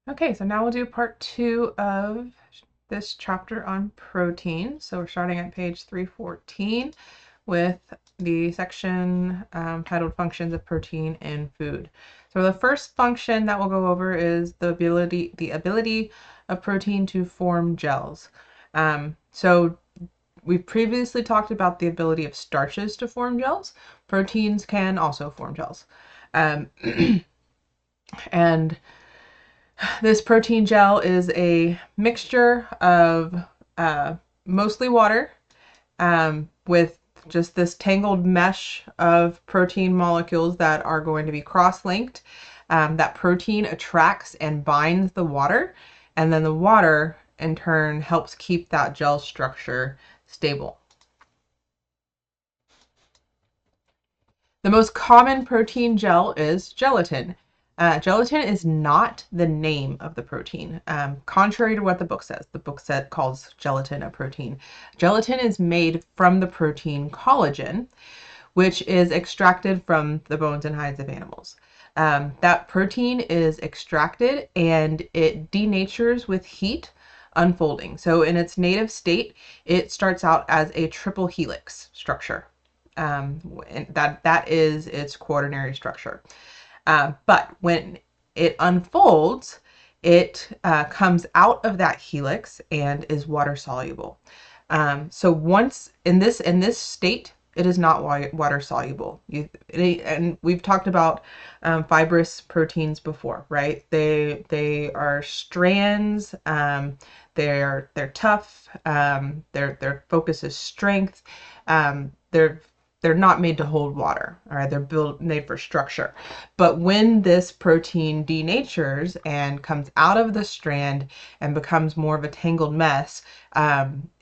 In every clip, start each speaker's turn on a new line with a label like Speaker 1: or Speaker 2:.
Speaker 1: Okay, so now we'll do part 2 of this chapter on protein. So we're starting at page 314 with the section titled Functions of Protein in Food. So the first function that we'll go over is the ability of protein to form gels. So we've previously talked about the ability of starches to form gels. Proteins can also form gels. Um, and This protein gel is a mixture of mostly water with just this tangled mesh of protein molecules that are going to be cross-linked. That protein attracts and binds the water, and then the water in turn helps keep that gel structure stable. The most common protein gel is gelatin. Gelatin is not the name of the protein, contrary to what the book says. The book calls gelatin a protein. Gelatin is made from the protein collagen, which is extracted from the bones and hides of animals. That protein is extracted and it denatures with heat unfolding. So in its native state, it starts out as a triple helix structure. And that is its quaternary structure. But when it unfolds, it comes out of that helix and is water soluble. So once in this state, it is not water soluble. And we've talked about fibrous proteins before, right? They are strands. They're tough. Their focus is strength. They're not made to hold water. All right, they're made for structure. But when this protein denatures and comes out of the strand and becomes more of a tangled mess,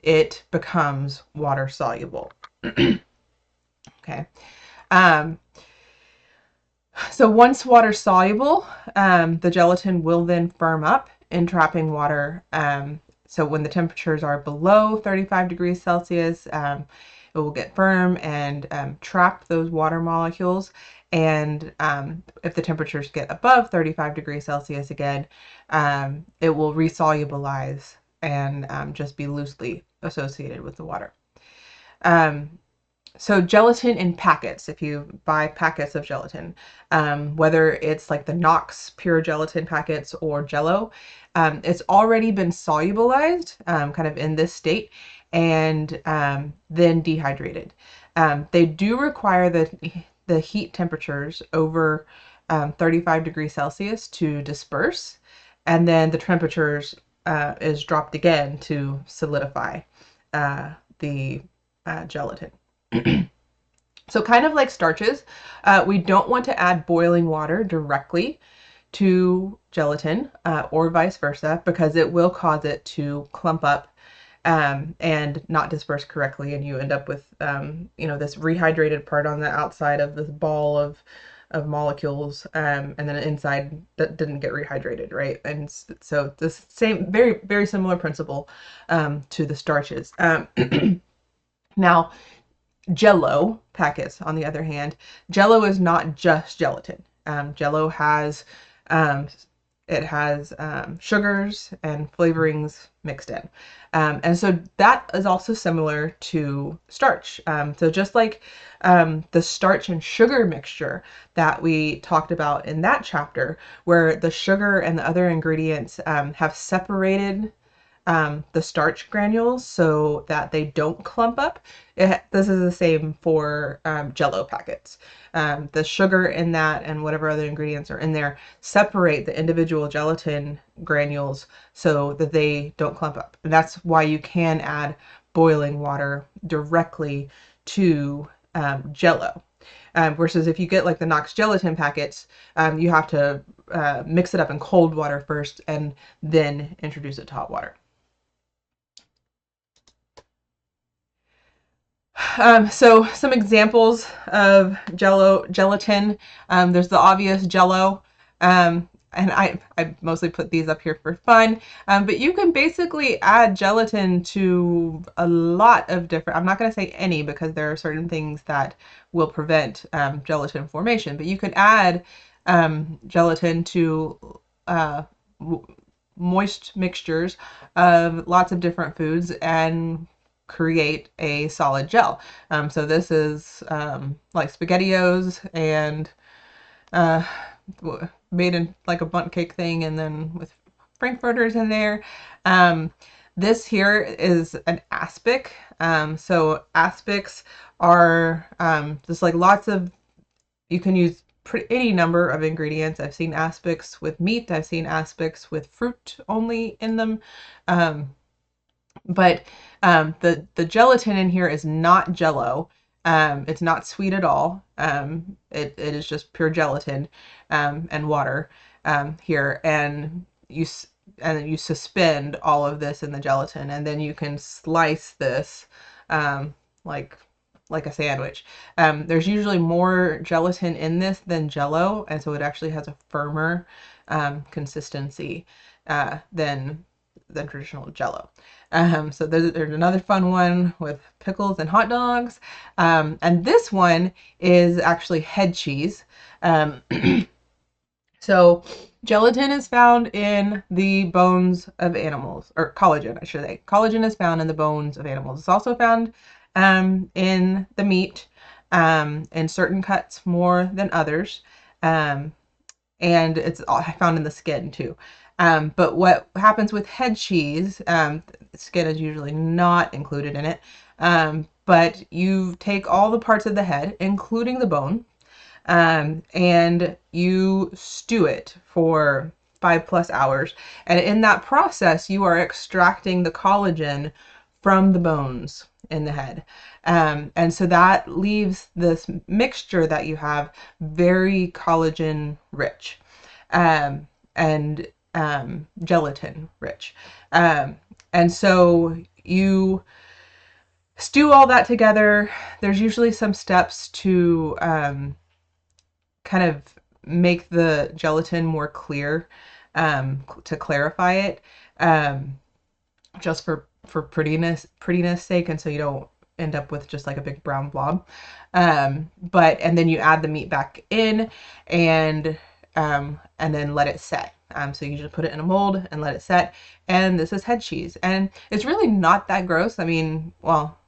Speaker 1: it becomes water soluble. Okay. Um, so once water soluble, the gelatin will then firm up, entrapping water. So when the temperatures are below 35 degrees Celsius, it will get firm and trap those water molecules. And if the temperatures get above 35 degrees Celsius again, it will resolubilize and just be loosely associated with the water. So gelatin in packets, if you buy packets of gelatin, whether it's like the Knox pure gelatin packets or Jello, it's already been solubilized kind of in this state and then dehydrated. They do require the heat temperatures over 35 degrees Celsius to disperse, and then the temperatures is dropped again to solidify the gelatin. So kind of like starches, we don't want to add boiling water directly to gelatin or vice versa because it will cause it to clump up and not disperse correctly, and you end up with this rehydrated part on the outside of this ball of molecules, and then inside that didn't get rehydrated, right? And so the same, very very similar principle to the starches. Now, Jello packets, on the other hand, Jello is not just gelatin. Jello has um, sugars and flavorings mixed in, and so that is also similar to starch. So just like the starch and sugar mixture that we talked about in that chapter, where the sugar and the other ingredients have separated the starch granules so that they don't clump up. This is the same for Jello packets. The sugar in that and whatever other ingredients are in there separate the individual gelatin granules so that they don't clump up. And that's why you can add boiling water directly to Jello. Versus if you get like the Knox gelatin packets, you have to mix it up in cold water first and then introduce it to hot water. So some examples of gelatin. There's the obvious Jello, and I mostly put these up here for fun. But you can basically add gelatin to a lot of different. I'm not going to say any because there are certain things that will prevent gelatin formation. But you can add gelatin to moist mixtures of lots of different foods and create a solid gel. So this is like SpaghettiOs and uh, made in like a bundt cake thing, and then with frankfurters in there. Um, this here is an aspic. So aspics are just like lots of, you can use any number of ingredients. I've seen aspics with meat. I've seen aspics with fruit only in them. Um, but the gelatin in here is not Jello. It's not sweet at all. It is just pure gelatin and water here, and you suspend all of this in the gelatin, and then you can slice this um, like like a sandwich. There's usually more gelatin in this than Jello, and so it actually has a firmer consistency than traditional Jello. So there's another fun one with pickles and hot dogs. And this one is actually head cheese. So gelatin is found in the bones of animals, or collagen, I should say. Collagen is found in the bones of animals. It's also found in the meat, in certain cuts more than others. And it's found in the skin too. But what happens with head cheese, skin is usually not included in it, but you take all the parts of the head, including the bone, and you stew it for 5+ hours. And in that process, you are extracting the collagen from the bones in the head. And so that leaves this mixture that you have very collagen rich, and gelatin rich. And so you stew all that together. There's usually some steps to kind of make the gelatin more clear, to clarify it, just for prettiness sake, and so you don't end up with just like a big brown blob. And then you add the meat back in, and then let it set. So you just put it in a mold and let it set. And this is head cheese, and it's really not that gross. I mean, well,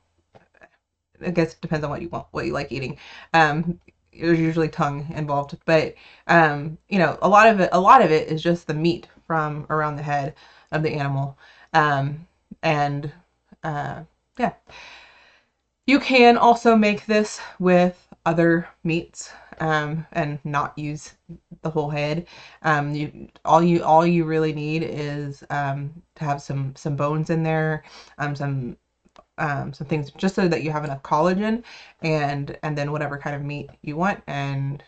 Speaker 1: I guess it depends on what you want, what you like eating. There's usually tongue involved, but a lot of it is just the meat from around the head of the animal. And yeah, you can also make this with other meats, and not use the whole head. All you really need is to have some bones in there, some things, just so that you have enough collagen, and then whatever kind of meat you want, and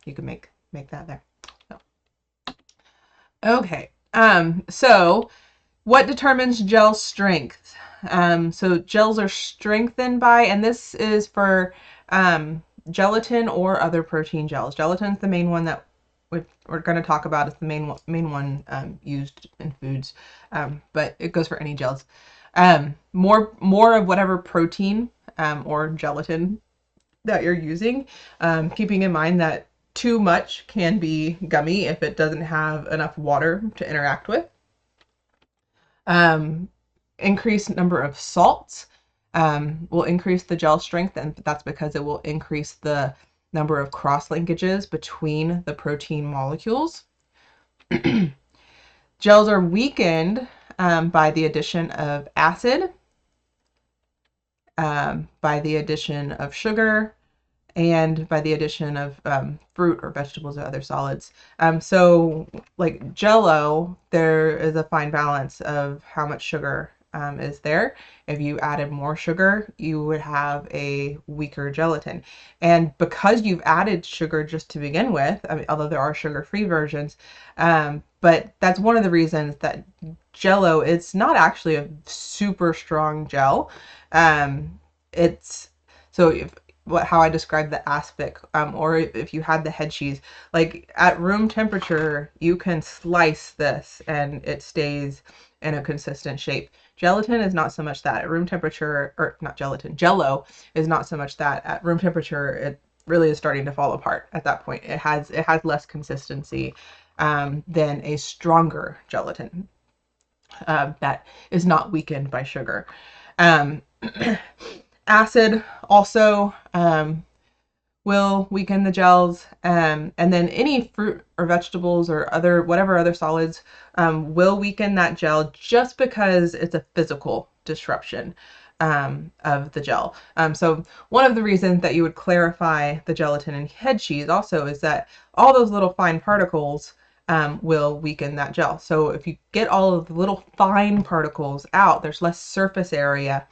Speaker 1: you can make that there. So, okay. So what determines gel strength? So gels are strengthened by, and this is for gelatin or other protein gels. Gelatin's the main one that we're going to talk about. It's the main one used in foods, but it goes for any gels. More of whatever protein or gelatin that you're using, keeping in mind that too much can be gummy if it doesn't have enough water to interact with. Increased number of salts will increase the gel strength, and that's because it will increase the number of cross linkages between the protein molecules. Gels are weakened by the addition of acid, by the addition of sugar, and by the addition of fruit or vegetables or other solids. So like Jello, there is a fine balance of how much sugar is there. If you added more sugar, you would have a weaker gelatin. And because you've added sugar just to begin with, I mean, although there are sugar-free versions, but that's one of the reasons that Jello, it's not actually a super strong gel. It's so how I described the aspic, or if you had the head cheese, like at room temperature, you can slice this and it stays in a consistent shape. Gelatin is not so much that at room temperature, or not gelatin, Jello is not so much that at room temperature. It really is starting to fall apart at that point. It has less consistency, than a stronger gelatin that is not weakened by sugar. Um, acid also will weaken the gels, and then any fruit or vegetables or whatever other solids will weaken that gel just because it's a physical disruption of the gel. So one of the reasons that you would clarify the gelatin in head cheese also is that all those little fine particles will weaken that gel. So if you get all of the little fine particles out, there's less surface area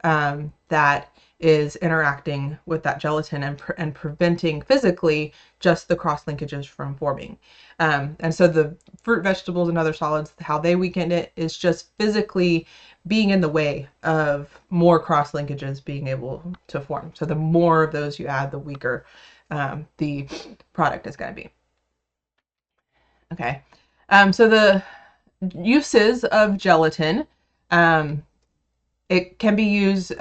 Speaker 1: that is interacting with that gelatin and preventing physically just the cross linkages from forming. And so the fruit, vegetables, and other solids, how they weaken it is just physically being in the way of more cross linkages being able to form. So the more of those you add, the weaker the product is going to be. Okay. So the uses of gelatin, it can be used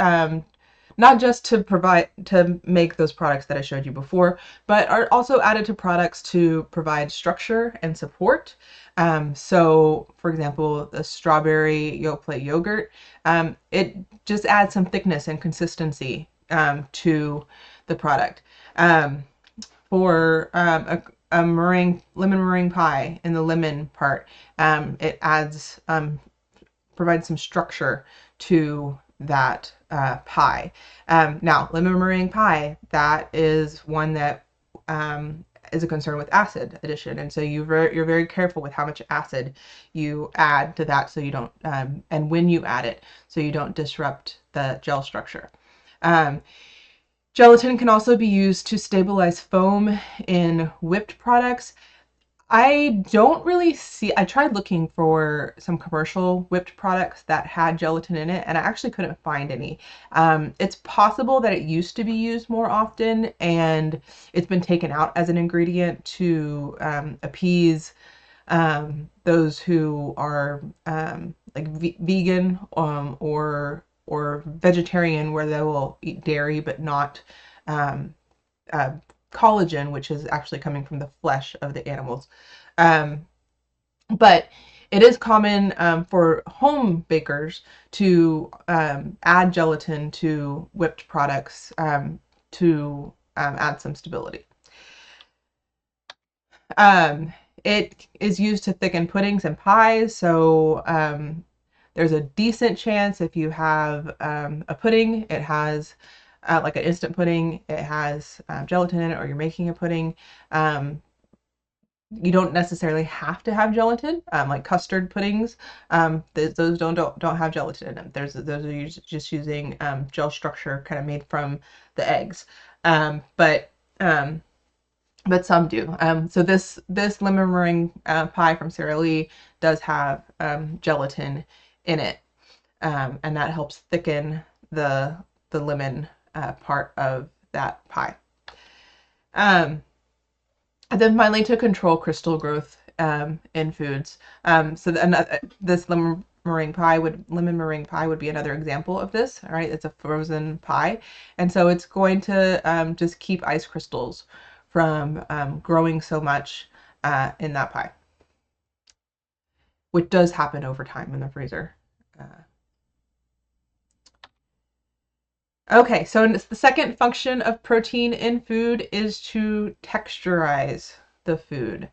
Speaker 1: not just to make those products that I showed you before, but are also added to products to provide structure and support. So for example, the strawberry Yoplait yogurt, it just adds some thickness and consistency to the product. For a lemon meringue pie in the lemon part, it adds provides some structure to that pie. Now, lemon meringue pie, that is one that is a concern with acid addition, and so you're very careful with how much acid you add to that, so you don't and when you add it, so you don't disrupt the gel structure. Gelatin can also be used to stabilize foam in whipped products. I don't really see, I tried looking for some commercial whipped products that had gelatin in it, and I actually couldn't find any. It's possible that it used to be used more often, and it's been taken out as an ingredient to appease those who are like vegan or vegetarian, where they will eat dairy but not collagen, which is actually coming from the flesh of the animals. But it is common for home bakers to add gelatin to whipped products to add some stability. It is used to thicken puddings and pies, so there's a decent chance if you have a pudding, it has like an instant pudding, it has gelatin in it, or you're making a pudding. You don't necessarily have to have gelatin, like custard puddings. Those don't have gelatin in them. Those are just using gel structure kind of made from the eggs. But some do. So this lemon meringue pie from Sara Lee does have gelatin in it, and that helps thicken the lemon part of that pie. And then finally, to control crystal growth in foods. So this lemon meringue pie would be another example of this. All right, it's a frozen pie, and so it's going to just keep ice crystals from growing so much in that pie, which does happen over time in the freezer. Okay, so the second function of protein in food is to texturize the food.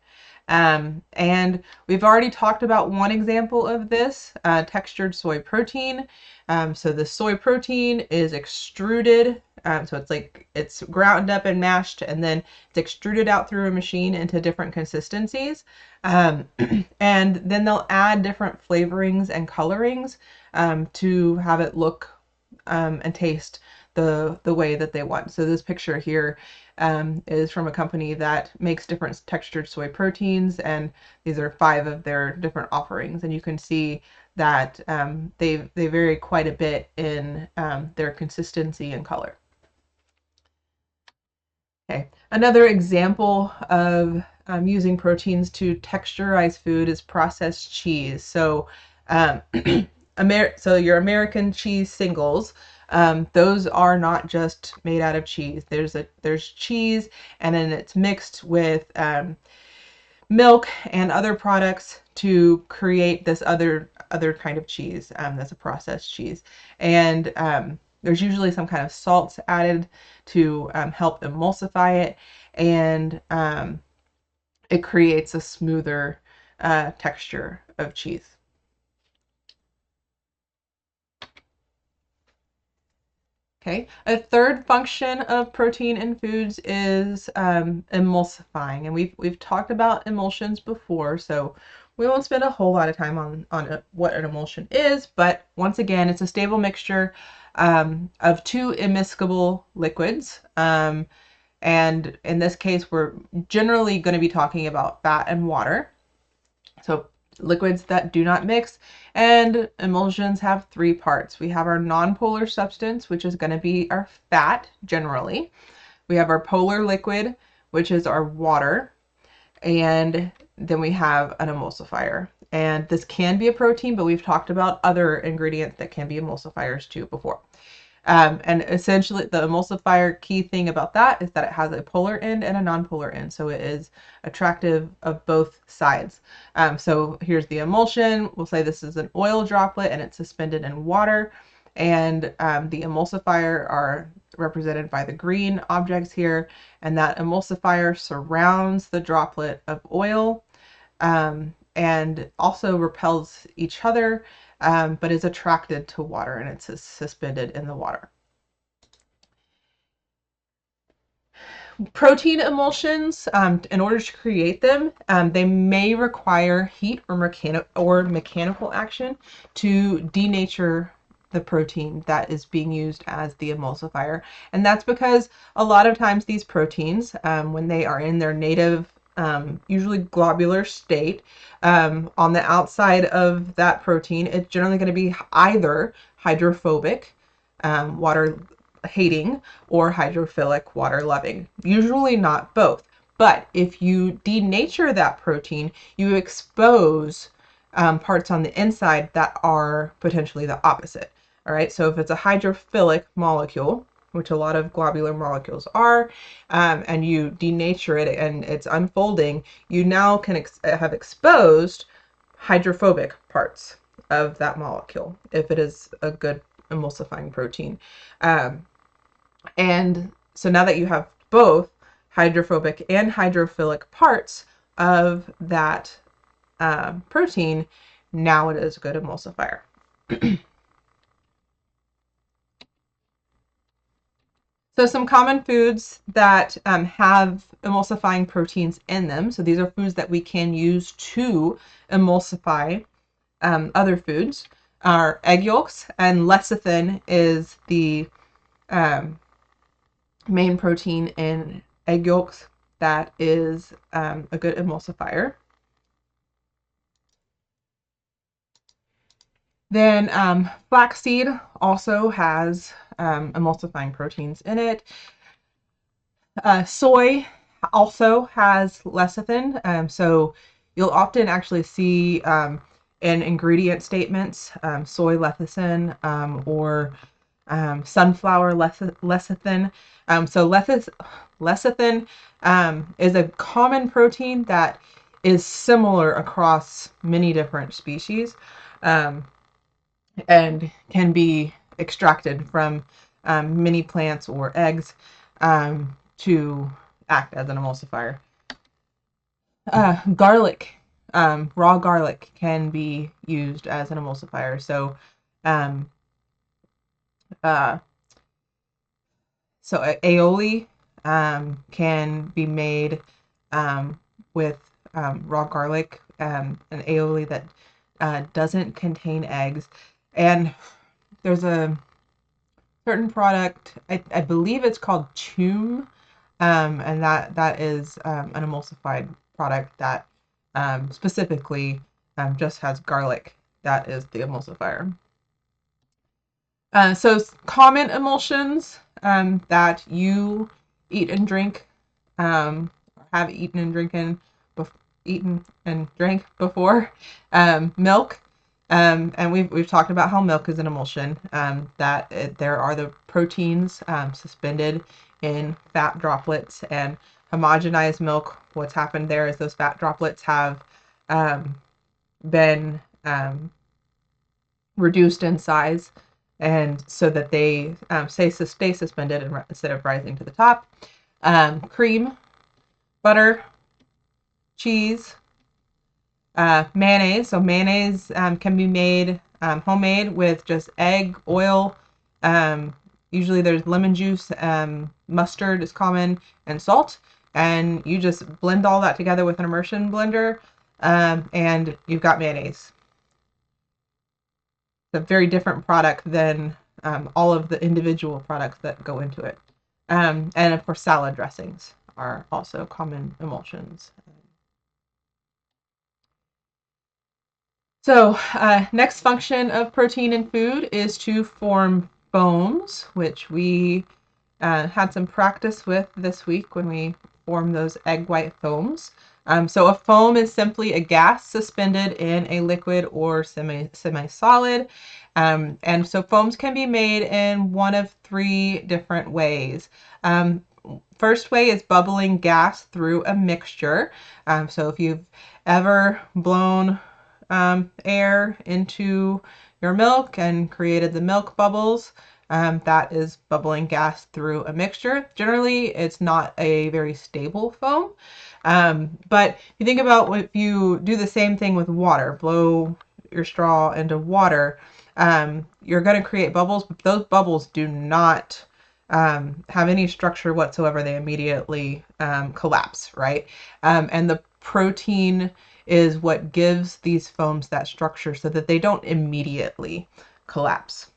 Speaker 1: And we've already talked about one example of this, textured soy protein. So the soy protein is extruded. So it's ground up and mashed, and then it's extruded out through a machine into different consistencies. And then they'll add different flavorings and colorings to have it look and taste the way that they want. So this picture here is from a company that makes different textured soy proteins, and these are 5 of their different offerings, and you can see that they vary quite a bit in their consistency and color. Okay, another example of using proteins to texturize food is processed cheese. So so your American cheese singles, those are not just made out of cheese. There's cheese, and then it's mixed with milk and other products to create this other kind of cheese that's a processed cheese. And there's usually some kind of salts added to help emulsify it, and it creates a smoother texture of cheese. Okay, a third function of protein in foods is emulsifying, and we've talked about emulsions before, so we won't spend a whole lot of time on what an emulsion is. But once again, it's a stable mixture of two immiscible liquids, and in this case, we're generally going to be talking about fat and water. So liquids that do not mix. And emulsions have three parts. We have our nonpolar substance, which is going to be our fat generally. We have our polar liquid, which is our water. And then we have an emulsifier. And this can be a protein, but we've talked about other ingredients that can be emulsifiers too before. And essentially the emulsifier, key thing about that is that it has a polar end and a nonpolar end. So it is attractive of both sides. So here's the emulsion. We'll say this is an oil droplet and it's suspended in water. And the emulsifier are represented by the green objects here. And that emulsifier surrounds the droplet of oil and also repels each other, but is attracted to water, and it's suspended in the water. Protein emulsions, in order to create them, they may require heat or mechanical action to denature the protein that is being used as the emulsifier. And that's because a lot of times these proteins, when they are in their native usually globular state, on the outside of that protein, it's generally going to be either hydrophobic, water hating, or hydrophilic, water loving. Usually not both. But if you denature that protein, you expose parts on the inside that are potentially the opposite. All right, so if it's a hydrophilic molecule, which a lot of globular molecules are, and you denature it and it's unfolding, you now can have exposed hydrophobic parts of that molecule if it is a good emulsifying protein. And so now that you have both hydrophobic and hydrophilic parts of that protein, now it is a good emulsifier. So some common foods that have emulsifying proteins in them. So these are foods that we can use to emulsify other foods are egg yolks, and lecithin is the main protein in egg yolks that is a good emulsifier. Then flaxseed also has emulsifying proteins in it. Soy also has lecithin, so you'll often actually see in ingredient statements soy lecithin or sunflower lecithin. So lecithin is a common protein that is similar across many different species, and can be extracted from many plants or eggs to act as an emulsifier. Garlic, raw garlic can be used as an emulsifier. So aioli can be made with raw garlic, an aioli that doesn't contain eggs. And there's a certain product, I believe it's called Choom, and that is an emulsified product that specifically just has garlic. That is the emulsifier. So common emulsions that you eat and drink, have eaten and drank before, milk. And we've talked about how milk is an emulsion, there are the proteins suspended in fat droplets, and homogenized milk, what's happened there is those fat droplets have been reduced in size, and so that they stay suspended instead of rising to the top. Cream, butter, cheese, mayonnaise. So mayonnaise can be made homemade with just egg, oil. Usually there's lemon juice, mustard is common, and salt. And you just blend all that together with an immersion blender, and you've got mayonnaise. It's a very different product than all of the individual products that go into it. And of course, salad dressings are also common emulsions. So next function of protein in food is to form foams, which we had some practice with this week when we formed those egg white foams. So a foam is simply a gas suspended in a liquid or semi-solid. And so foams can be made in one of three different ways. First way is bubbling gas through a mixture. So if you've ever blown air into your milk and created the milk bubbles, that is bubbling gas through a mixture. Generally, it's not a very stable foam. But you think about if you do the same thing with water, blow your straw into water, you're going to create bubbles, but those bubbles do not have any structure whatsoever. They immediately collapse, right? And the protein is what gives these foams that structure so that they don't immediately collapse.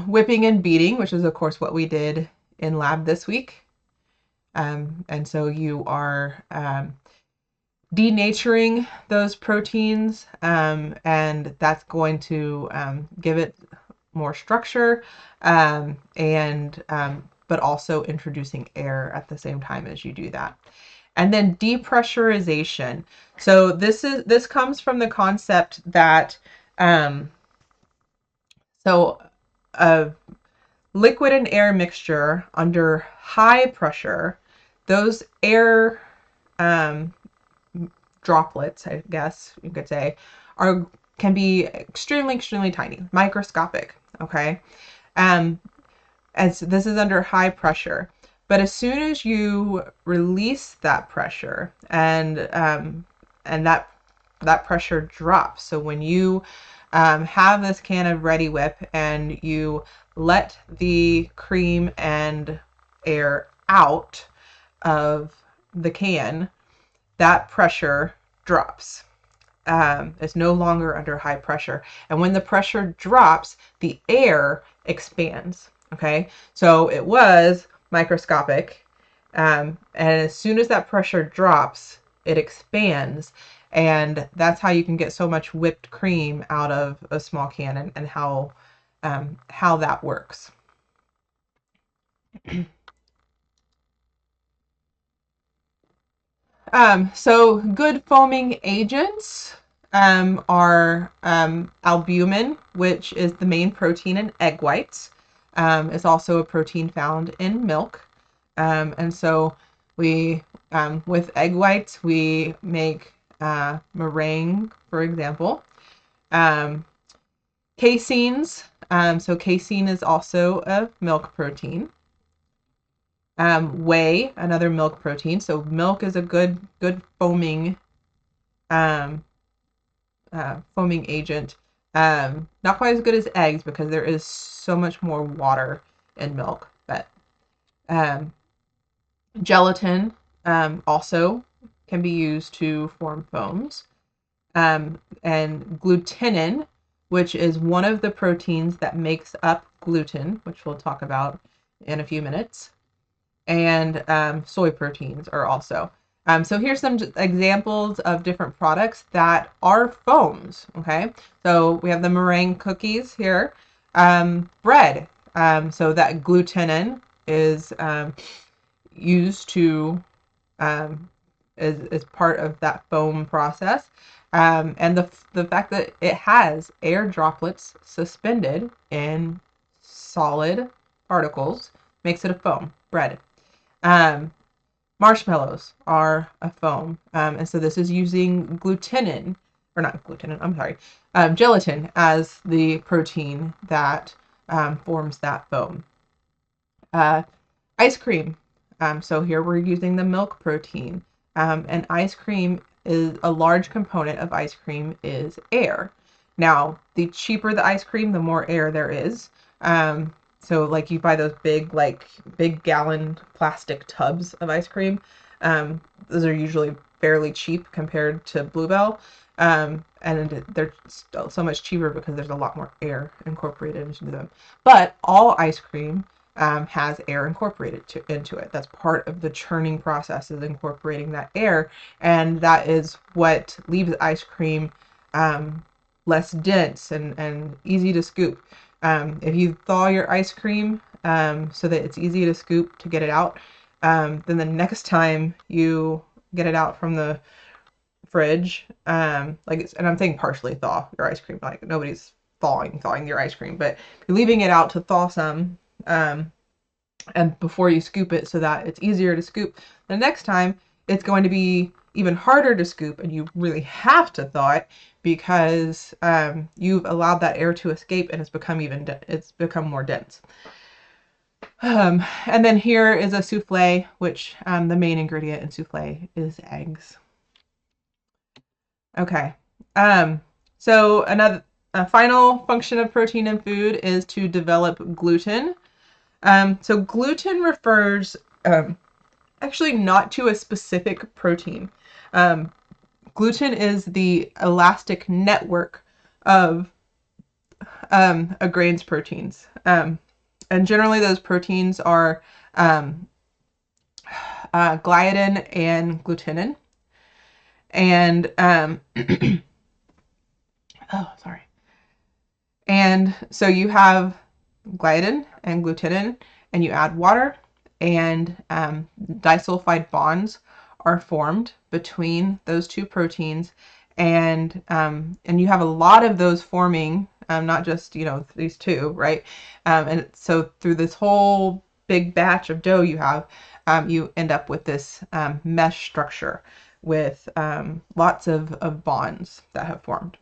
Speaker 1: Whipping and beating, which is of course what we did in lab this week. And so you are denaturing those proteins, and that's going to give it more structure, but also introducing air at the same time as you do that. And then depressurization. So this comes from the concept that so a liquid and air mixture under high pressure, those air droplets, I guess you could say, can be extremely tiny, microscopic. Okay, as this is under high pressure. But as soon as you release that pressure and that pressure drops, so when you have this can of Reddi-wip and you let the cream and air out of the can, that pressure drops. It's no longer under high pressure. And when the pressure drops, the air expands. Okay, so it was microscopic, and as soon as that pressure drops, it expands, and that's how you can get so much whipped cream out of a small can, and how that works. So good foaming agents are albumin, which is the main protein in egg whites. It's also a protein found in milk. And so we, with egg whites, we make meringue, for example. Caseins. So casein is also a milk protein. Whey, another milk protein. So milk is a good foaming foaming agent. Not quite as good as eggs because there is so much more water in milk. But gelatin also can be used to form foams. And glutenin, which is one of the proteins that makes up gluten, which we'll talk about in a few minutes. And soy proteins are also. So here's some examples of different products that are foams. Okay, so we have the meringue cookies here. Bread. So that glutenin is used to is part of that foam process. And the fact that it has air droplets suspended in solid particles makes it a foam. Bread. Marshmallows are a foam, and so this is using glutenin, or not glutenin, I'm sorry, gelatin as the protein that forms that foam. Ice cream. So here we're using the milk protein, and ice cream is a large component of ice cream is air. Now, the cheaper the ice cream, the more air there is. So like you buy those big gallon plastic tubs of ice cream. Those are usually fairly cheap compared to Bluebell. And they're still so much cheaper because there's a lot more air incorporated into them. But all ice cream has air incorporated into it. That's part of the churning process, is incorporating that air, and that is what leaves ice cream less dense and easy to scoop. If you thaw your ice cream so that it's easy to scoop to get it out, then the next time you get it out from the fridge, and I'm saying partially thaw your ice cream, like nobody's thawing your ice cream, but you're leaving it out to thaw some, and before you scoop it so that it's easier to scoop. The next time it's going to be even harder to scoop, and you really have to thaw it because you've allowed that air to escape, and it's become more dense. And then here is a souffle, which the main ingredient in souffle is eggs. Okay. So a final function of protein in food is to develop gluten. So gluten refers actually not to a specific protein. Gluten is the elastic network of a grain's proteins. And generally those proteins are gliadin and glutenin. And oh, sorry. And so you have gliadin and glutenin, and you add water, and disulfide bonds are formed between those two proteins, and you have a lot of those forming, not just these two, right? And so through this whole big batch of dough you end up with this mesh structure with lots of bonds that have formed.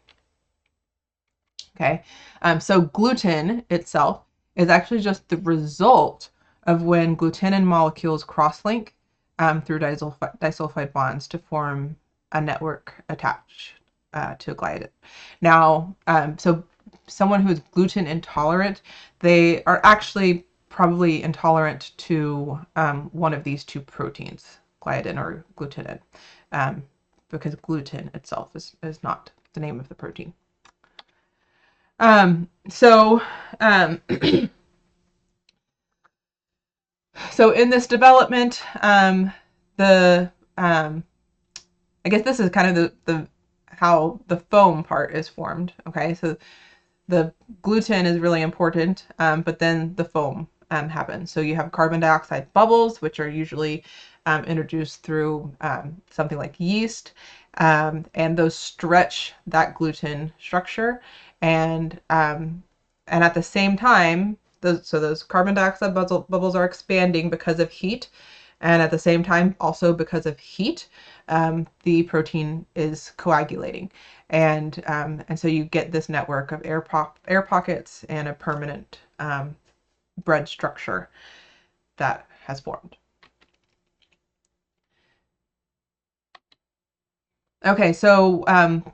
Speaker 1: Okay, so gluten itself is actually just the result of when glutenin molecules cross-link through disulfide bonds to form a network attached to gliadin. Now, so someone who is gluten intolerant, they are actually probably intolerant to one of these two proteins, gliadin or glutenin, because gluten itself is not the name of the protein. So in this development, I guess this is kind of the how the foam part is formed. Okay, so the gluten is really important, but then the foam happens. So you have carbon dioxide bubbles, which are usually introduced through something like yeast, and those stretch that gluten structure, and at the same time, those carbon dioxide bubbles are expanding because of heat, and at the same time, also because of heat, the protein is coagulating, and so you get this network of air pockets and a permanent bread structure that has formed. Okay, so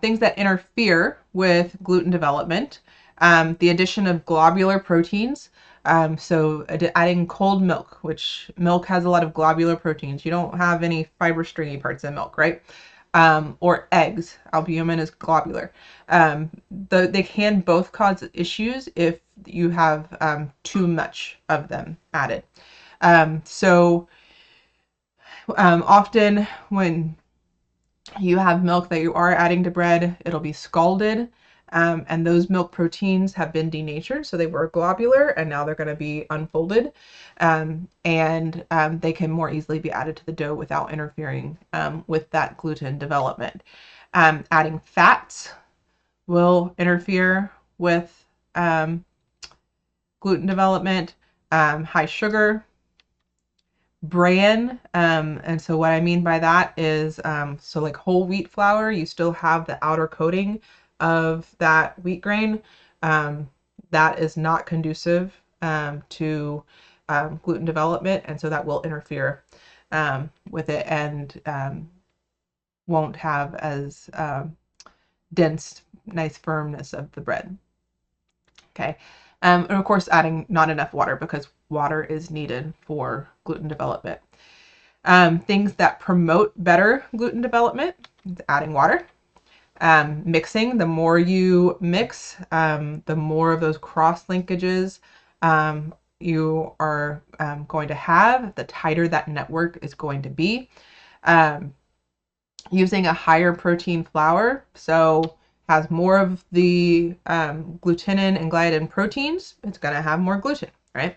Speaker 1: things that interfere with gluten development, the addition of globular proteins. So adding cold milk, which milk has a lot of globular proteins. You don't have any fiber stringy parts in milk, right? Or eggs. Albumin is globular. They can both cause issues if you have too much of them added. Often when you have milk that you are adding to bread, it'll be scalded, and those milk proteins have been denatured, so they were globular and now they're going to be unfolded, and they can more easily be added to the dough without interfering with that gluten development. Adding fats will interfere with gluten development. High sugar, bran. And so what I mean by that is, so like whole wheat flour, you still have the outer coating of that wheat grain. That is not conducive to gluten development, and so that will interfere with it, and won't have as dense, nice firmness of the bread. Okay. And of course, adding not enough water, because water is needed for gluten development. Things that promote better gluten development, adding water. Mixing, the more you mix, the more of those cross linkages you are going to have, the tighter that network is going to be. Using a higher protein flour, so has more of the glutenin and gliadin proteins, it's going to have more gluten, right?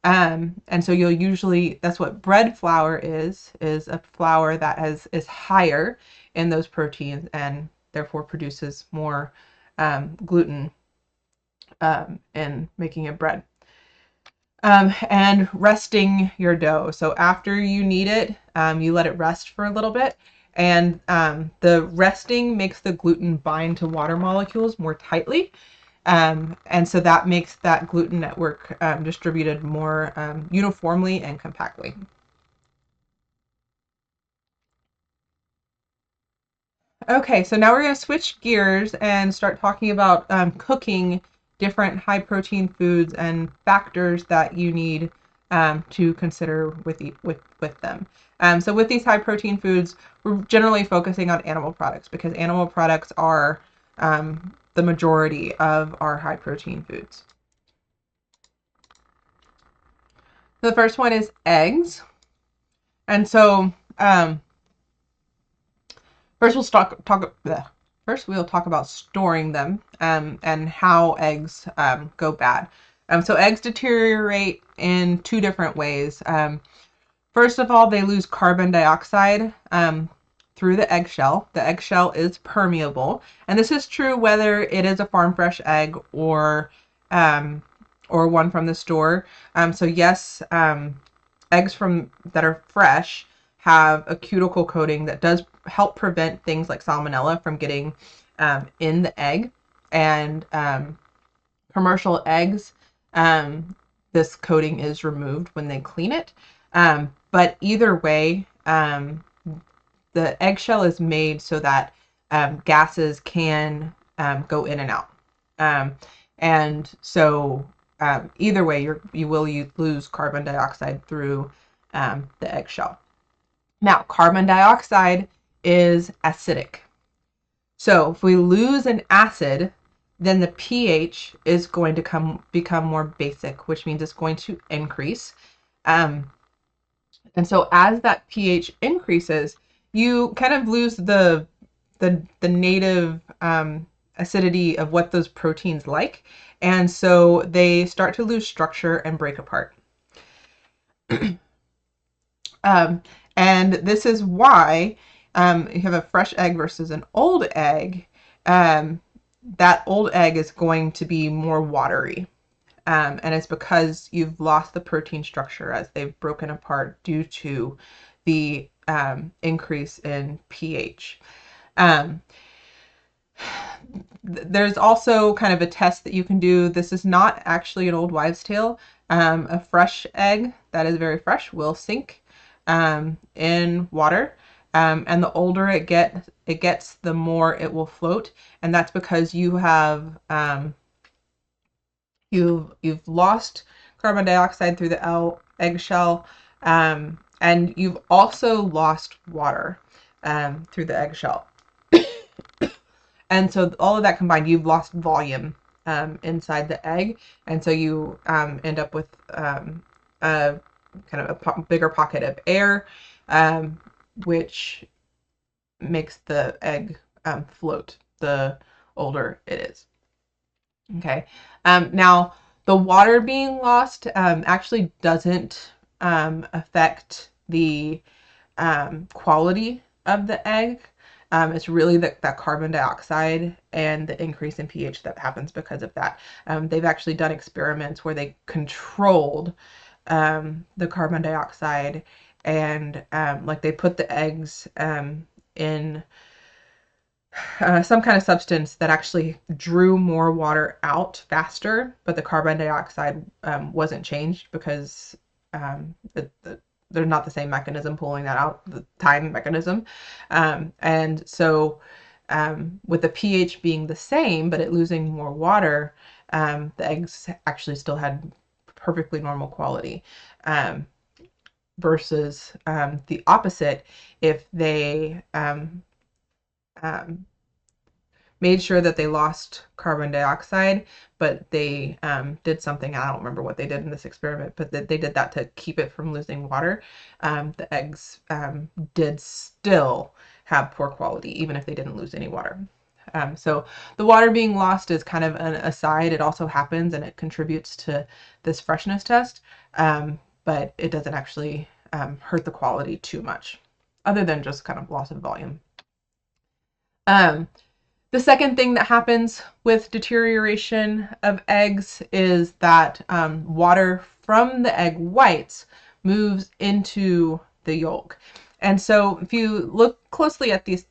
Speaker 1: And so you'll usually, that's what bread flour is a flour that is higher in those proteins and therefore produces more gluten in making a bread. And resting your dough. So after you knead it, you let it rest for a little bit. And the resting makes the gluten bind to water molecules more tightly. And so that makes that gluten network distributed more uniformly and compactly. Okay, so now we're going to switch gears and start talking about cooking different high protein foods and factors that you need to consider with them. So with these high protein foods, we're generally focusing on animal products because animal products are the majority of our high protein foods. The first one is eggs. And so first we'll talk about storing them and how eggs go bad. So eggs deteriorate in two different ways. First of all, they lose carbon dioxide through the eggshell. The eggshell is permeable, and this is true whether it is a farm fresh egg or one from the store. So yes, eggs that are fresh have a cuticle coating that does help prevent things like salmonella from getting in the egg. And commercial eggs, this coating is removed when they clean it. But either way, the eggshell is made so that gases can go in and out. And so either way, you will lose carbon dioxide through the eggshell. Now, carbon dioxide is acidic. So if we lose an acid, then the pH is going to become more basic, which means it's going to increase. And so as that pH increases, you kind of lose the native acidity of what those proteins like. And so they start to lose structure and break apart. And this is why you have a fresh egg versus an old egg. That old egg is going to be more watery. And it's because you've lost the protein structure as they've broken apart due to the increase in pH. There's also kind of a test that you can do. This is not actually an old wives' tale. A fresh egg that is very fresh will sink in water. And the older it gets, the more it will float. And that's because you've lost carbon dioxide through the eggshell, and you've also lost water through the eggshell. And so all of that combined, you've lost volume inside the egg, and so you end up with a kind of a bigger pocket of air, which makes the egg float the older it is. Okay. Now, the water being lost actually doesn't affect the quality of the egg. It's really that carbon dioxide and the increase in pH that happens because of that. They've actually done experiments where they controlled the carbon dioxide, and like they put the eggs in some kind of substance that actually drew more water out faster, but the carbon dioxide wasn't changed because there's not the same mechanism pulling that out, the time mechanism. And so with the pH being the same, but it losing more water, the eggs actually still had perfectly normal quality. Versus the opposite, if they made sure that they lost carbon dioxide, but they did something, I don't remember what they did in this experiment, but they did that to keep it from losing water. The eggs did still have poor quality, even if they didn't lose any water. So the water being lost is kind of an aside. It also happens and it contributes to this freshness test, but it doesn't actually hurt the quality too much, other than just kind of loss of volume. The second thing that happens with deterioration of eggs is that water from the egg whites moves into the yolk. And so if you look closely at these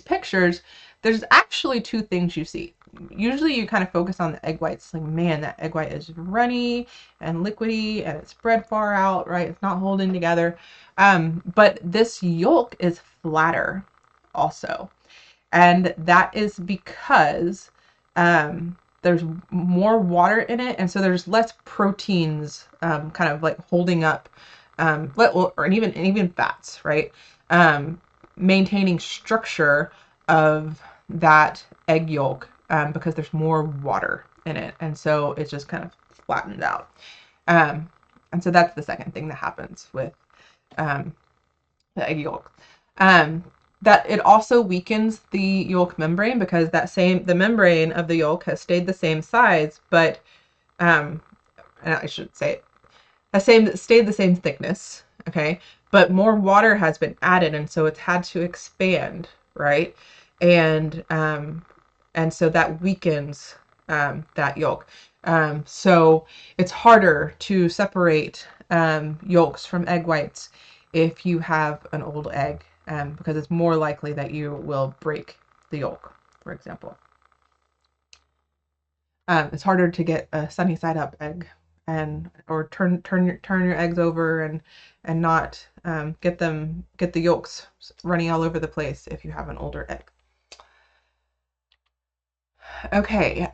Speaker 1: pictures, there's actually two things you see. Usually you kind of focus on the egg whites, like, man, that egg white is runny and liquidy and it's spread far out, right? It's not holding together. But this yolk is flatter also. And that is because there's more water in it, and so there's less proteins kind of like holding up, or even fats, right? Maintaining structure of that egg yolk because there's more water in it, and so it's just kind of flattened out. And so that's the second thing that happens with the egg yolk. That it also weakens the yolk membrane because the membrane of the yolk has stayed the same size, but and I should say it has stayed the same thickness, okay? But more water has been added, and so it's had to expand, right? And so that weakens that yolk. So it's harder to separate yolks from egg whites if you have an old egg. Because it's more likely that you will break the yolk, for example. It's harder to get a sunny side up egg, or turn your eggs over and not get the yolks running all over the place if you have an older egg. Okay,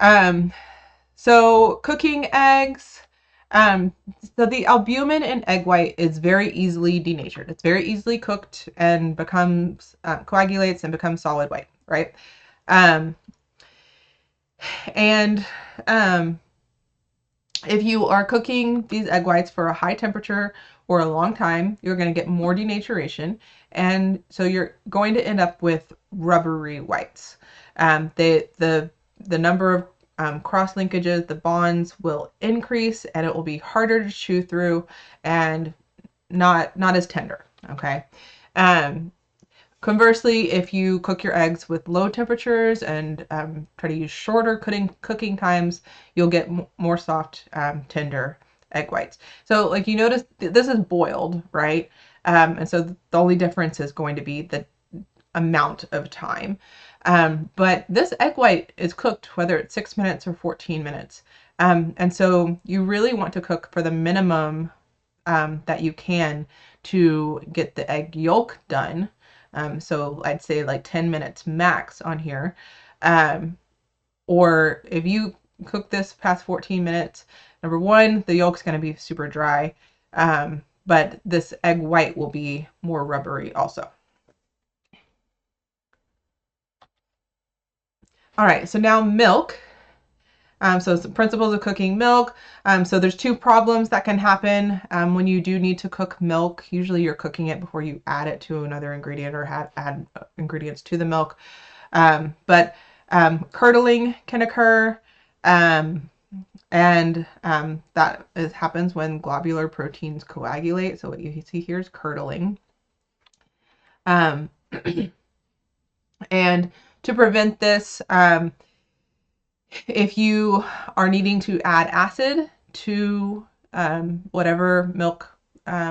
Speaker 1: so cooking eggs. So the albumin in egg white is very easily denatured. It's very easily cooked and becomes coagulates and becomes solid white, right? And if you are cooking these egg whites for a high temperature or a long time, you're going to get more denaturation, and so you're going to end up with rubbery whites. The number of cross linkages, the bonds will increase, and it will be harder to chew through and not as tender. Okay. Conversely, if you cook your eggs with low temperatures and try to use shorter cooking times, you'll get more soft, tender egg whites. So like you notice, this is boiled, right? And so the only difference is going to be the amount of time. But this egg white is cooked whether it's 6 minutes or 14 minutes. And so you really want to cook for the minimum that you can to get the egg yolk done. So I'd say like 10 minutes max on here. Or if you cook this past 14 minutes, number one, the yolk's going to be super dry. But this egg white will be more rubbery also. All right, so now milk. So some principles of cooking milk. So there's two problems that can happen when you do need to cook milk. Usually you're cooking it before you add it to another ingredient or add ingredients to the milk. But curdling can occur, and that happens when globular proteins coagulate. So what you see here is curdling. And to prevent this, if you are needing to add acid to whatever milk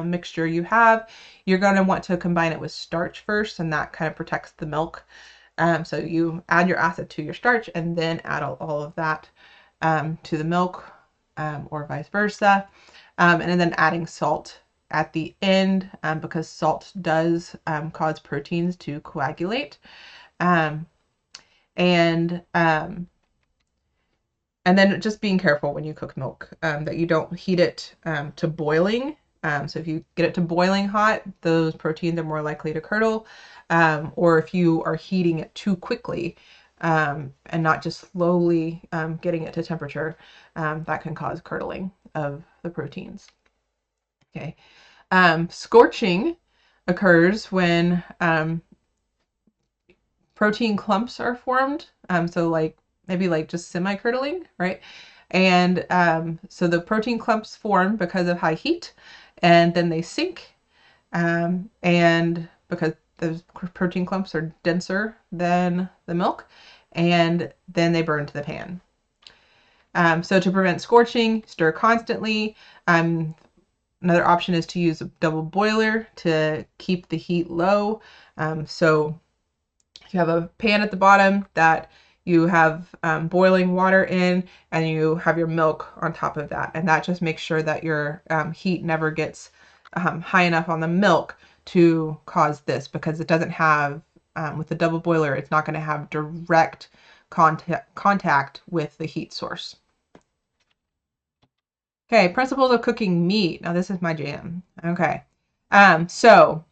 Speaker 1: mixture you have, you're going to want to combine it with starch first, and that kind of protects the milk. So you add your acid to your starch and then add all of that to the milk, or vice versa. And then adding salt at the end, because salt does cause proteins to coagulate. Um, and and then just being careful when you cook milk, that you don't heat it to boiling. So if you get it to boiling hot, those proteins are more likely to curdle. Or if you are heating it too quickly, and not just slowly getting it to temperature, that can cause curdling of the proteins. Okay. Scorching occurs when protein clumps are formed. So like maybe like just semi-curdling, right? And so the protein clumps form because of high heat, and then they sink, and because those protein clumps are denser than the milk, and then they burn to the pan. So to prevent scorching, stir constantly. Another option is to use a double boiler to keep the heat low. So you have a pan at the bottom that you have boiling water in, and you have your milk on top of that. And that just makes sure that your heat never gets high enough on the milk to cause this, because it doesn't have, with the double boiler, it's not going to have direct contact with the heat source. Okay, principles of cooking meat. Now this is my jam. Okay. So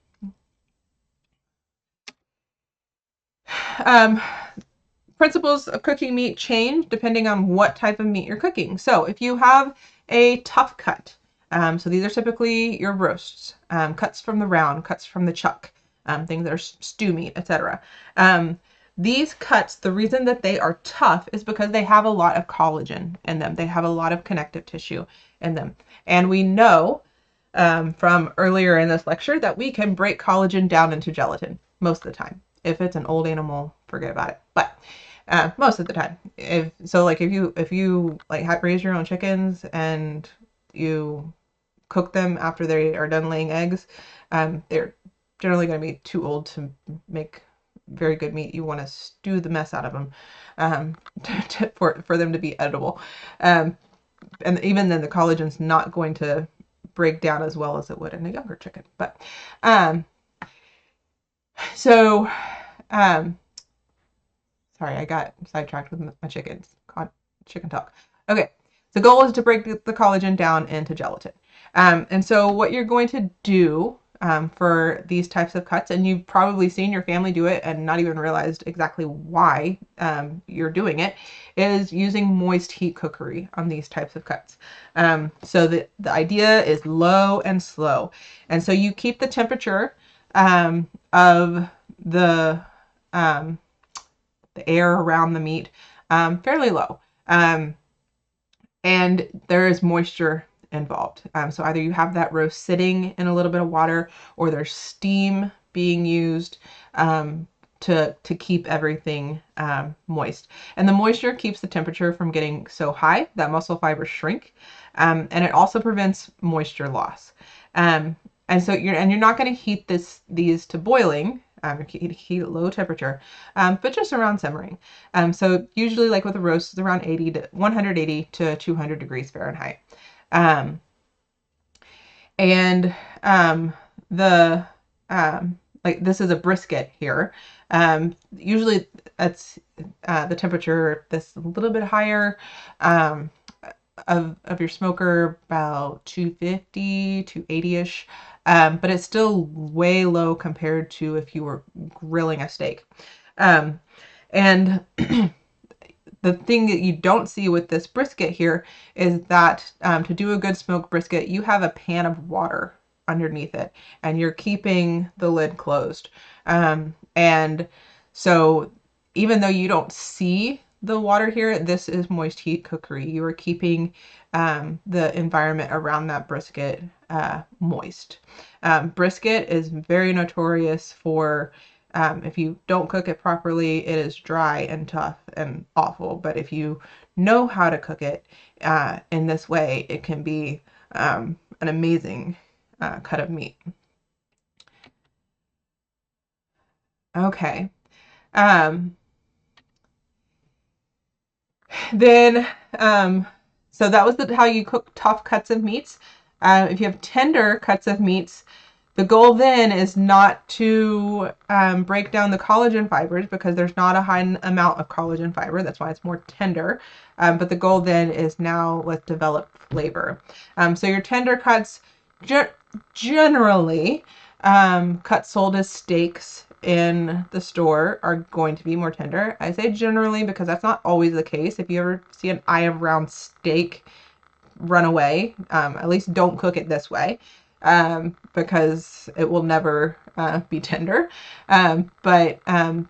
Speaker 1: principles of cooking meat change depending on what type of meat you're cooking. So if you have a tough cut, so these are typically your roasts, cuts from the round, cuts from the chuck, things that are stew meat, etc. These cuts, the reason that they are tough is because they have a lot of collagen in them. They have a lot of connective tissue in them. And we know from earlier in this lecture that we can break collagen down into gelatin most of the time. If it's an old animal, forget about it. But most of the time, if you like raise your own chickens and you cook them after they are done laying eggs, they're generally going to be too old to make very good meat. You want to stew the mess out of them for them to be edible. And even then, the collagen's not going to break down as well as it would in a younger chicken. But so sorry, I got sidetracked with my chickens. Chicken talk. Okay, the goal is to break the collagen down into gelatin. And so what you're going to do for these types of cuts, and you've probably seen your family do it and not even realized exactly why you're doing it, is using moist heat cookery on these types of cuts. So the idea is low and slow. And so you keep the temperature of the air around the meat fairly low. And there is moisture involved. So either you have that roast sitting in a little bit of water, or there's steam being used to keep everything moist. And the moisture keeps the temperature from getting so high that muscle fibers shrink, and it also prevents moisture loss. And so you're not going to heat these to boiling. Heat at low temperature, but just around simmering. So usually, like with a roast, it's around 180 to 200 degrees Fahrenheit. And like this is a brisket here. Usually it's the temperature that's a little bit higher of your smoker, about 250, 280-ish. But it's still way low compared to if you were grilling a steak. And the thing that you don't see with this brisket here is that to do a good smoked brisket, you have a pan of water underneath it, and you're keeping the lid closed. And so even though you don't see the water here, this is moist heat cookery. You are keeping the environment around that brisket moist. Brisket is very notorious for, if you don't cook it properly, it is dry and tough and awful. But if you know how to cook it in this way, it can be an amazing cut of meat. Okay. Um, then, so that was how you cook tough cuts of meats. If you have tender cuts of meats, the goal then is not to break down the collagen fibers, because there's not a high amount of collagen fiber. That's why it's more tender. But the goal then is now let's develop flavor. So your tender cuts, generally, cuts sold as steaks in the store are going to be more tender. I say generally because that's not always the case. If you ever see an eye of round steak, run away. At least don't cook it this way, because it will never be tender. But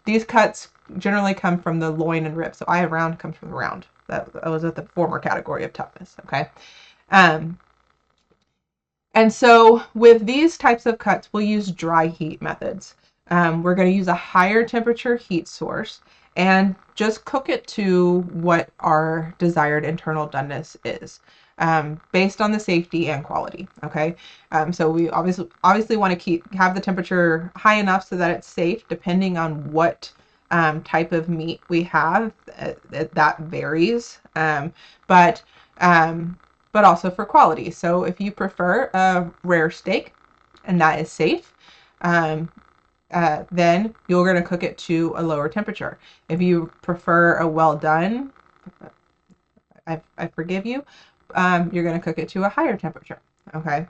Speaker 1: these cuts generally come from the loin and ribs. So eye of round comes from the round. That was at the former category of toughness. Okay. And so with these types of cuts, we'll use dry heat methods. We're going to use a higher temperature heat source and just cook it to what our desired internal doneness is, based on the safety and quality. Okay. So we obviously want to have the temperature high enough so that it's safe, depending on what type of meat we have. That varies. But also for quality. So if you prefer a rare steak and that is safe, then you're going to cook it to a lower temperature. If you prefer a well done, I forgive you, you're going to cook it to a higher temperature. Okay.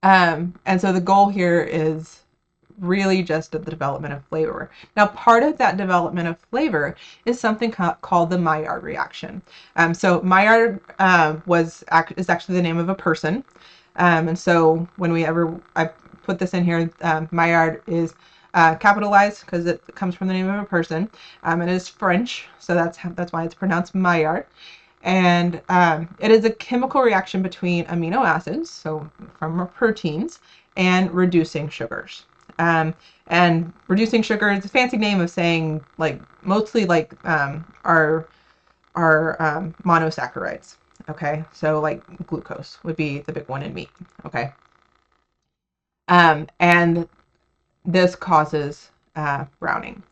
Speaker 1: And so the goal here is really just of the development of flavor. Now, part of that development of flavor is something called the Maillard reaction. So Maillard is actually the name of a person. And so I put this in here, Maillard is capitalized because it comes from the name of a person. It is French, so that's why it's pronounced Maillard. And it is a chemical reaction between amino acids, so from proteins, and reducing sugars. And reducing sugar is a fancy name of saying mostly our monosaccharides. Okay, so like glucose would be the big one in meat. Okay, and this causes browning.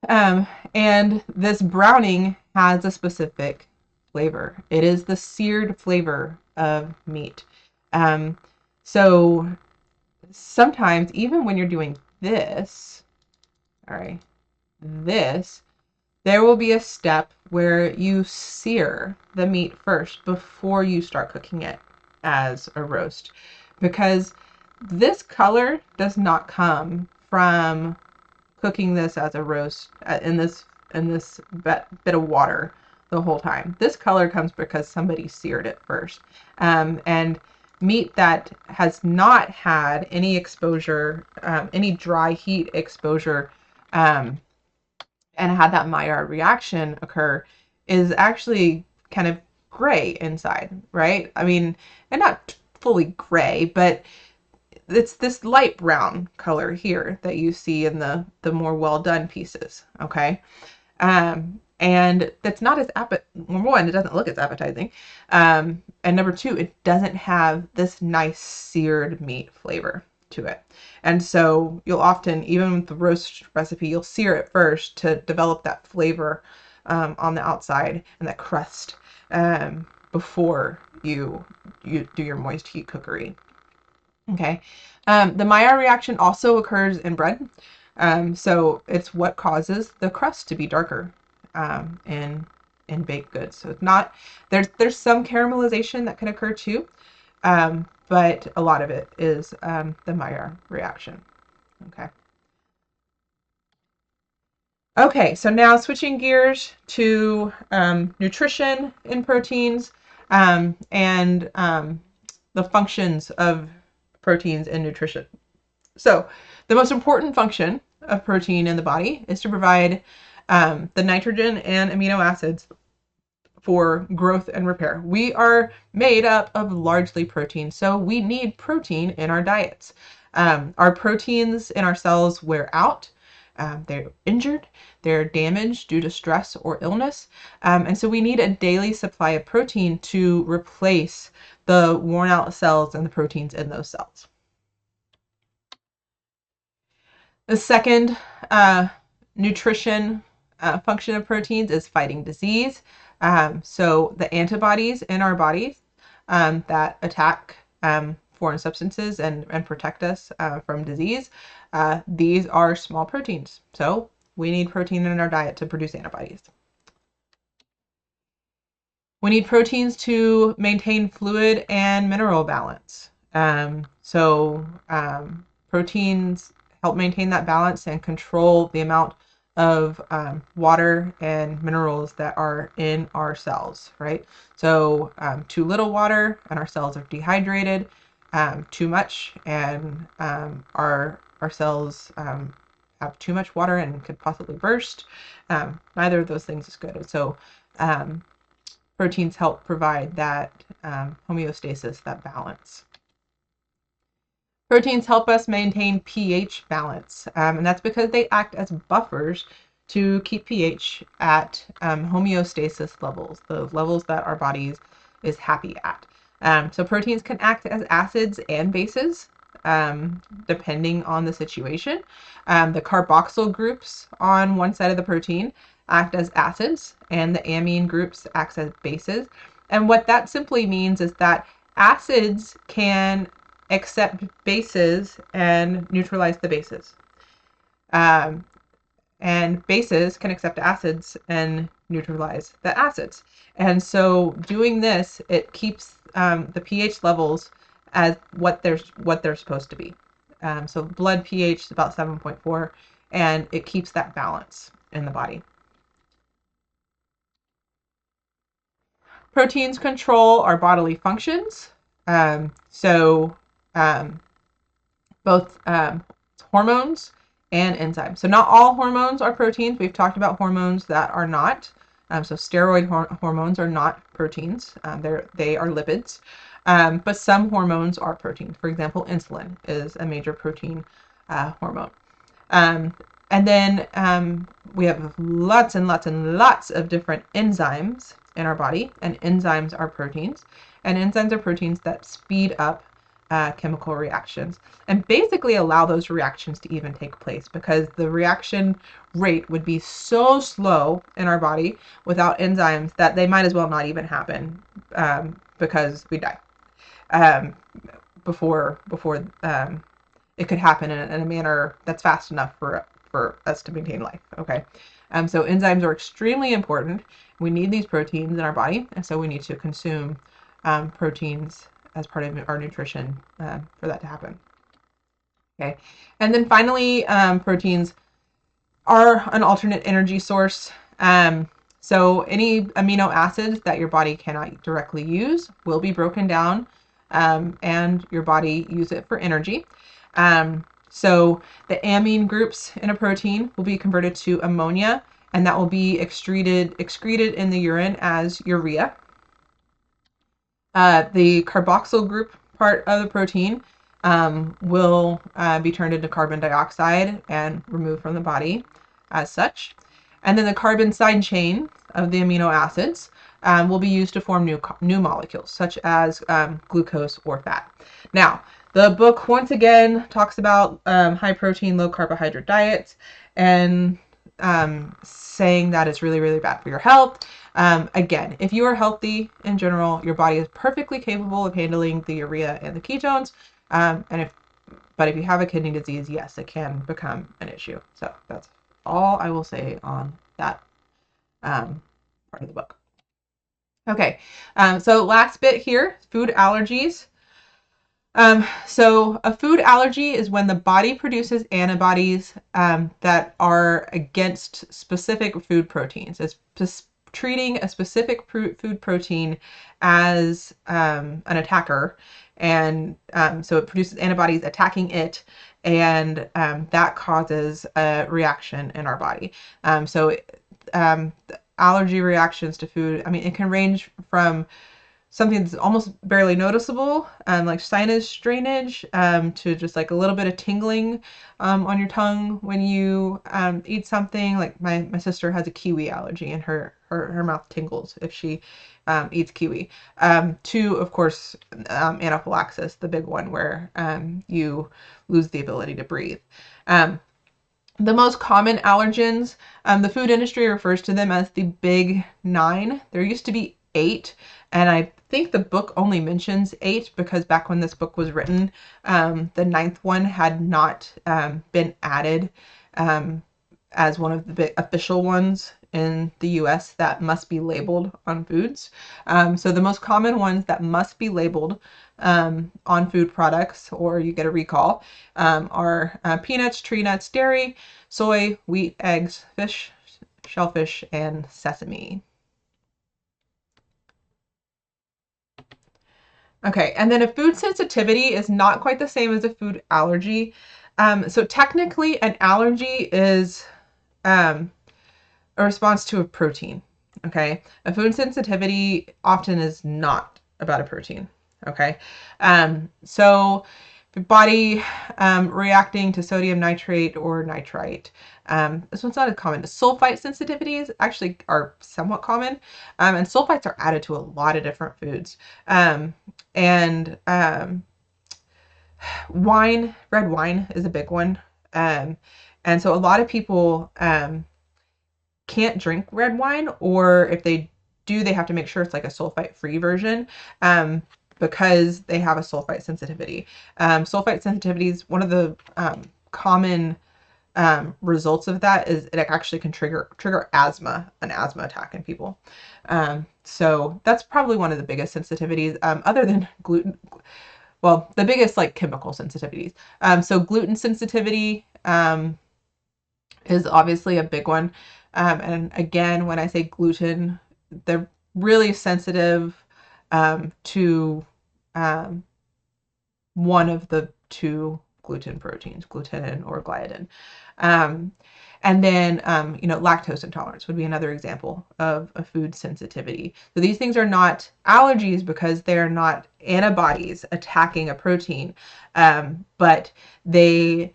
Speaker 1: And this browning has a specific flavor. It is the seared flavor of meat. So sometimes, even when you're doing this, all right, there will be a step where you sear the meat first before you start cooking it as a roast, because this color does not come from cooking this as a roast in this bit of water the whole time. This color comes because somebody seared it first. And meat that has not had any exposure, any dry heat exposure, and had that Maillard reaction occur, is actually kind of gray inside, right? I mean, and not fully gray, but it's this light brown color here that you see in the more well done pieces. Okay. And that's not as number one, it doesn't look as appetizing. And number two, it doesn't have this nice seared meat flavor to it. And so you'll often, even with the roast recipe, you'll sear it first to develop that flavor on the outside and that crust before you do your moist heat cookery. Okay. The Maillard reaction also occurs in bread. So it's what causes the crust to be darker in baked goods. So it's not, there's some caramelization that can occur too, but a lot of it is the Maillard reaction. Okay. Okay, so now switching gears to nutrition in proteins, and the functions of proteins in nutrition. So the most important function of protein in the body is to provide the nitrogen and amino acids for growth and repair. We are made up of largely protein, so we need protein in our diets. Our proteins in our cells wear out. they're injured, they're damaged due to stress or illness. And so we need a daily supply of protein to replace the worn out cells and the proteins in those cells. The second nutrition function of proteins is fighting disease. So the antibodies in our bodies that attack foreign substances and protect us from disease, these are small proteins. So we need protein in our diet to produce antibodies. We need proteins to maintain fluid and mineral balance. Proteins help maintain that balance and control the amount of water and minerals that are in our cells, right? So too little water and our cells are dehydrated, too much and our cells have too much water and could possibly burst. Neither of those things is good. So proteins help provide that homeostasis, that balance. Proteins help us maintain pH balance, and that's because they act as buffers to keep pH at homeostasis levels, the levels that our bodies is happy at. So proteins can act as acids and bases, depending on the situation. The carboxyl groups on one side of the protein act as acids, and the amine groups act as bases. And what that simply means is that acids can accept bases and neutralize the bases. And bases can accept acids and neutralize the acids. And so doing this, it keeps the pH levels as what they're supposed to be. So blood pH is about 7.4, and it keeps that balance in the body. Proteins control our bodily functions. Both hormones and enzymes. So not all hormones are proteins. We've talked about hormones that are not. So steroid hormones are not proteins. They are lipids. But some hormones are proteins. For example, insulin is a major protein hormone. And then we have lots and lots and lots of different enzymes in our body, and enzymes are proteins. And enzymes are proteins that speed up chemical reactions and basically allow those reactions to even take place, because the reaction rate would be so slow in our body without enzymes that they might as well not even happen, because we die before it could happen in a manner that's fast enough for us to maintain life. Okay. So enzymes are extremely important. We need these proteins in our body, and so we need to consume proteins as part of our nutrition for that to happen. Okay. And then finally, proteins are an alternate energy source. So any amino acids that your body cannot directly use will be broken down, and your body use it for energy. So the amine groups in a protein will be converted to ammonia, and that will be excreted in the urine as urea. The carboxyl group part of the protein will be turned into carbon dioxide and removed from the body as such. And then the carbon side chain of the amino acids will be used to form new molecules, such as glucose or fat. Now, the book once again talks about high protein, low carbohydrate diets, and saying that it's really, really bad for your health. Again, if you are healthy in general, your body is perfectly capable of handling the urea and the ketones. But if you have a kidney disease, yes, it can become an issue. So that's all I will say on that part of the book. Okay, so last bit here, food allergies. So a food allergy is when the body produces antibodies that are against specific food proteins. It's treating a specific food protein as an attacker, and so it produces antibodies attacking it, and that causes a reaction in our body. Allergy reactions to food, I mean, it can range from something that's almost barely noticeable, like sinus drainage, to just like a little bit of tingling on your tongue when you eat something. Like my sister has a kiwi allergy, and her mouth tingles if she eats kiwi. To, of course, anaphylaxis, the big one where you lose the ability to breathe. The most common allergens, the food industry refers to them as the big 9. There used to be 8, and I think the book only mentions 8 because back when this book was written, the 9th one had not been added as one of the big official ones in the US that must be labeled on foods. So the most common ones that must be labeled on food products, or you get a recall, are peanuts, tree nuts, dairy, soy, wheat, eggs, fish, shellfish, and sesame. Okay, and then a food sensitivity is not quite the same as a food allergy. So technically, an allergy is a response to a protein. Okay, a food sensitivity often is not about a protein. Okay, so the body reacting to sodium nitrate or nitrite. This one's not as common. Sulfite sensitivities actually are somewhat common, and sulfites are added to a lot of different foods. And wine, red wine is a big one. And so a lot of people can't drink red wine, or if they do, they have to make sure it's like a sulfite-free version. Because they have a sulfite sensitivity. Sulfite sensitivity is one of the common results of that is it actually can trigger asthma, an asthma attack in people. So that's probably one of the biggest sensitivities, other than gluten. Well, the biggest like chemical sensitivities. So gluten sensitivity is obviously a big one. And again, when I say gluten, they're really sensitive to one of the 2 gluten proteins, glutenin or gliadin. And then, lactose intolerance would be another example of a food sensitivity. So these things are not allergies because they're not antibodies attacking a protein, but they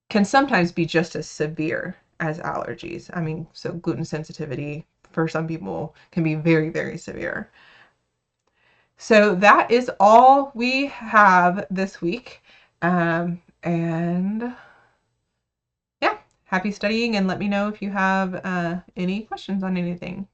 Speaker 1: can sometimes be just as severe as allergies. I mean, so gluten sensitivity for some people can be very, very severe. So that is all we have this week. And yeah, happy studying, and let me know if you have any questions on anything.